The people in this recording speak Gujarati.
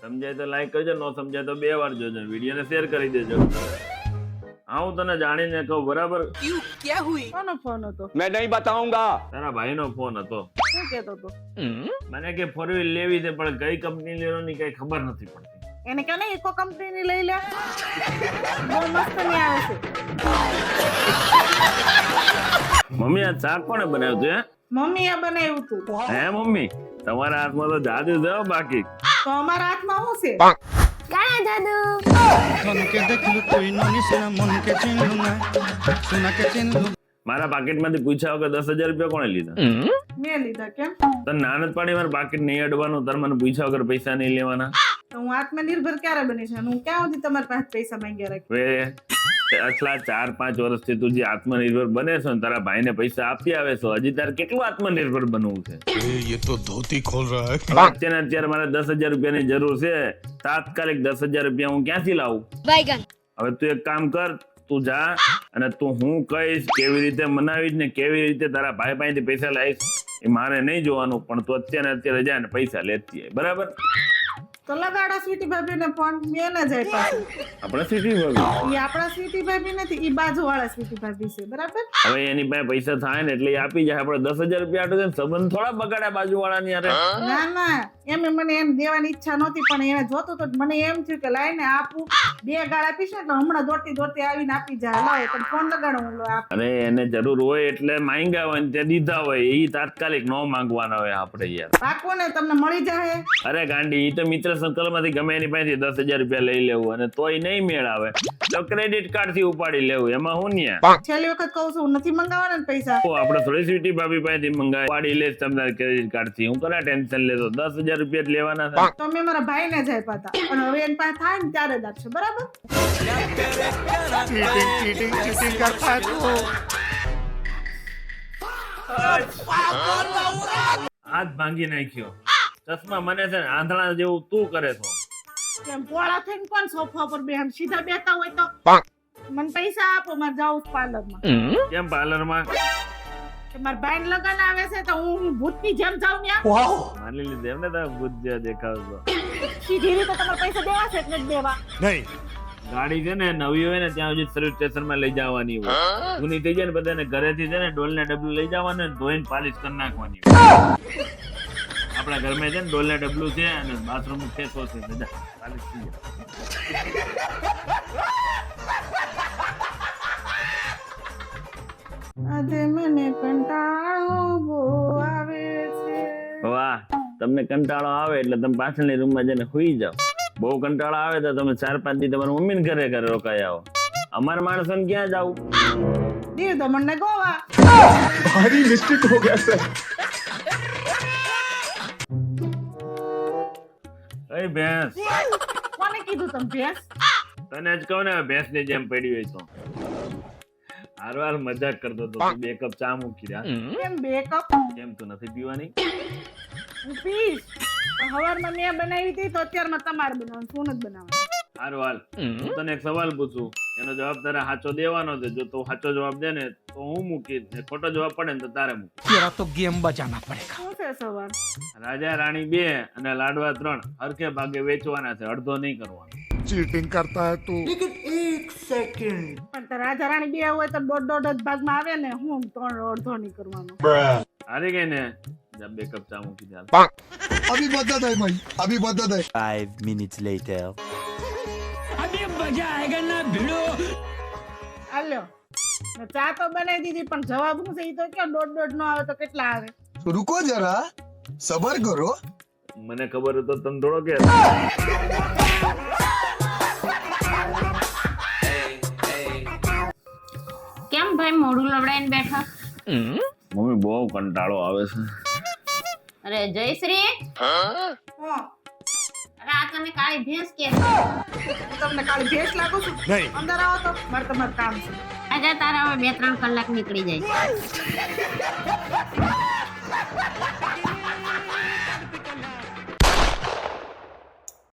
સમજાય તો લાઈક કરજો, નો સમજાય તો 2 વાર જોજો, વિડીયોને શેર કરી દેજો. હા હું તને જાણીને કહું, બરાબર? કોનો ફોન હતો? मैं नहीं बताऊंगा. તારા ભાઈનો ફોન હતો. શું કહેતો હતો? મને કે 4 વ્હીલ લેવી છે પણ કઈ કંપની લેવાની કઈ ખબર નથી પડતી. એને કહો ને ઇકો કંપનીની લઈ લે, બહુ મસ્ત ની આવે છે. મમ્મી આ શાક કોણે બનાવ્યું છે? મમ્મીએ બનાવ્યું હતું. હે મમ્મી, તમારા હાથમાં તો જાદુ છે હો. બાકી તો અમારા હાથમાં શું છે? કાળા જાદુ. મારા પાકીટમાંથી પૂછ્યા વગર 10,000 રૂપિયા કોણે લીધા? મેં લીધા. કેમ? તને નાન જ પાડી મારું પાકીટ નહીં અડવાનું, તાર મને પૂછ્યા વગર પૈસા નહીં લેવાના. તો હું આત્મનિર્ભર ક્યારે બની છે? હું ક્યાં સુધી તમારી પાસે પૈસા માંગ્યા રાખી? હવે આટલા 4-5 વર્ષથી તું જે આત્મનિર્ભર બને છો ને તારા ભાઈને પૈસા આપી આવે છો, હજી તારે કેટલું આત્મનિર્ભર બનવું છે? ये तो धोती खोल रहा है. અત્યારે મારે 10,000 રૂપિયાની જરૂર છે. તાત્કાલિક 10,000 રૂપિયા હું ક્યાંથી લાવું? બાયગન. હવે તું એક કામ કર, તું જા અને તું હું કહીશ કેવી રીતે મનાવીશ ને કેવી રીતે તારા ભાઈ પાસેથી પૈસા લાવીશ એ મારે નહીં જોવાનું, પણ તું અત્યારે જા ને પૈસા લેતી આય, બરાબર? તો લગાડો સ્વીટી ભાભીને ફોન. મેં ન જાય પાછું. આપણે સીટી ભાભી, એ આપણા સ્વીટી ભાભી નથી, એ બાજુવાળા સ્વીટી ભાભી છે, બરાબર? હવે એની પાસે પૈસા થાય ને એટલે એ આપી જાય. આપણે 10,000 રૂપિયા આટલું છે ને સંબંધ થોડા બગાડ્યા બાજુવાળાની યારે. ના ના, એમ મને એમ દેવાની ઈચ્છા નહોતી, પણ એને જોતું તો મને એમ થયું કે લાઈને આપું. 2 ગાળ આપીશ ને એટલે હમણાં દોડતી આવીને આપી જાય. લાવો તમે ફોન લગાડો, હું આપ. અરે એને જરૂર હોય એટલે માંગ્યા હોય ને તે દીધા હોય, એ તાત્કાલિક ન માંગવાના હોય આપણે યાર. પાકો ને તમને મળી જાય. અરે ગાંડી, એ તો મિત્ર સર્કલ માંથી ગમે એની પાસેથી 10,000 રૂપિયા લઈ લેવું અને તોય નહીં મેળ આવે તો ક્રેડિટ કાર્ડ થી ઉપાડી લેવું. એમાં હું ન્યા છેલ્લી વખત કહું છું, નથી મંગાવવાના ને પૈસા. આપણે થોડી સ્વીટી ભાભી પાસેથી મંગાવી ઉપાડી લેશ તમારા ક્રેડિટ કાર્ડ થી. હું કરા ટેન્શન લેતો? 10,000 રૂપિયા જ લેવાના છે. તો મેં મારા ભાઈને જ આપ્યા હતા, અને હવે એની પાસે થાય ને ત્યારે જ આપશે, બરાબર? चीटिंग करता है तू. હાથ ભાંગી નાખ્યો. ચશ્મા મને છે ને આંધળા જેવું તું કરે છો. કેમ પોળા થઈને કોણ સોફા પર બેહન? સીધા બેઠા હોય તો મને પૈસા આપો, મારે જાઉં પાર્લરમાં. કેમ પાર્લરમાં? કે મારા ભાઈને લગન આવે છે તો હું ભૂતની જેમ જાઉં ત્યાં. માની લીધે એમને તમે ભૂત જેવા દેખાવ છો. સીધી રીતે તમારે પૈસા દેવા છે કે નથી દેવા? नहीं. ગાડી છે ને નવી હોય ને ત્યાં સુધી સર્વિસ સ્ટેશન માં લઈ જવાની હોય. જૂની થઈ જાય ને બધાને ઘરેથી છે ને ડોલ ને ડબલું લઈ જવાનું ને ધોઈને પાલિશ કરી નાખવાની હોય. આપણા ઘરમાં છે ને ડોલ ને ડબલું છે અને બાથરૂમ ફેસો છે, બધા પાલિશ થઈ જાય. આજે મને કંટાળો બહુ આવે છે. વાહ, તમને કંટાળો આવે એટલે તમે પાછળની રૂમમાં જઈને સુઈ જાઓ. બહુ કંટાળો આવે તો તમે 4-5 દી તમારા મમ્મીને ઘરે રોકાઈ આવો. અમારા માણસોને ક્યાં જાવ? દીવ દમણ ને ગોવા. भारी मिस्टेक हो गया सर. એ ભેંસ, કોને કીધું તમે ભેંસ? તને જ કહું ને ભેંસ ની જેમ પડી હોય તો. હારવાર મજાક કરતો તો. તું 2 કપ ચા મૂકી દે. કેમ 2 કપ? કેમ તું નથી પીવાની? હું પીશ. હવારમાં મેં બનાવી હતી તો અત્યારમાં તમારે બનાવવાનું. શું નથી બનાવવાનું? હારવાલ, હું તને એક સવાલ પૂછું, એનો જવાબ તારે સાચો દેવાનો છે. જો તું સાચો જવાબ દે ને તો હું મૂકીશ, ને ખોટો જવાબ પડે ને તો તારે મૂકીશ. तेरा तो गेम बजाना पड़ेगा. શું છે સવાલ? રાજા રાણી 2 અને લાડવા 3 હરખે ભાગે વેચવાના છે, અડધો નહીં કરવાનો. चीटिंग करता है तू. પણ તો રાજા રાણી 2 હોય તો 1.5 જ ભાગમાં આવે ને. હું 3 અડધો નહીં કરવાનો. હારી ગઈ ને? જા 2 કપ ચા મૂકી દે. अभी मदद है भाई, अभी मदद है. 5 minutes later. अभी मजा आएगा ना भिड़ो. હાલ્યો, મેં ચા તો બનાવી દીધી, પણ જવાબ શું છે એ તો કે 1.5 નો આવે તો કેટલા આવે? रुको जरा, सबर करो. મને ખબર હતો તને થોડો કે. કેમ ભાઈ મોઢું લવડાઈને બેઠા? મમ્મી બહુ કંટાળો આવે છે. અરે જયશ્રી, હા, અરે આ તમે કાળી ભેંસ કે છો? હું તમને કાલે ભેંસ લાગુ છું? નહીં. અંદર આવો તો મારે તમારું કામ છે. આજે તારા હવે 2-3 કલાક નીકળી જાય.